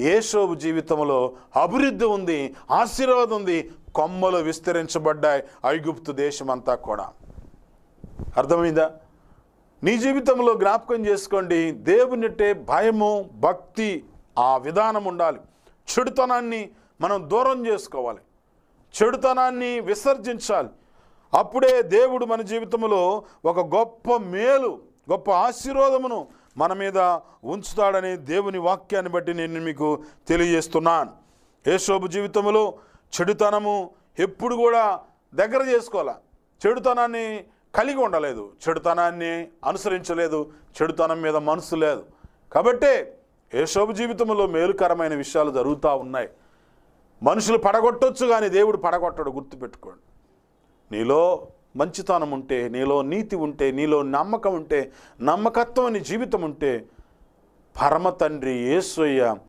యోసేపు జీవితంలో అభివృద్ధి ఉంది, ఆశీర్వాదం ఉంది, కొమ్మలు విస్తరించబడ్డాయి ఐగుప్తు దేశమంతా కూడా. అర్థమైందా? నీ జీవితంలో జ్ఞాపకం చేసుకోండి, దేవునిటే భయము, భక్తి, ఆ విధానం ఉండాలి. చెడుతనాన్ని మనం దూరం చేసుకోవాలి, చెడుతనాన్ని విసర్జించాలి. అప్పుడే దేవుడు మన జీవితంలో ఒక గొప్ప మేలు, గొప్ప ఆశీర్వాదమును మన మీద ఉంచుతాడని దేవుని వాక్యాన్ని బట్టి నేను మీకు తెలియజేస్తున్నాను. యోసేపు జీవితంలో చెడుతనము ఎప్పుడు కూడా దగ్గర చేసుకోవాలా, చెడుతనాన్ని కలిగి ఉండలేదు, చెడుతనాన్ని అనుసరించలేదు, చెడుతనం మీద మనసు లేదు. కాబట్టే యోసేపు జీవితంలో మేలుకరమైన విషయాలు జరుగుతూ ఉన్నాయి. మనుషులు పడగొట్టొచ్చు కానీ దేవుడు పడగొట్టడు, గుర్తుపెట్టుకోండి. నీలో మంచితనం ఉంటే, నీలో నీతి ఉంటే, నీలో నమ్మకం ఉంటే, నమ్మకత్వం నీ జీవితం ఉంటే, పరమ తండ్రి యేసయ్య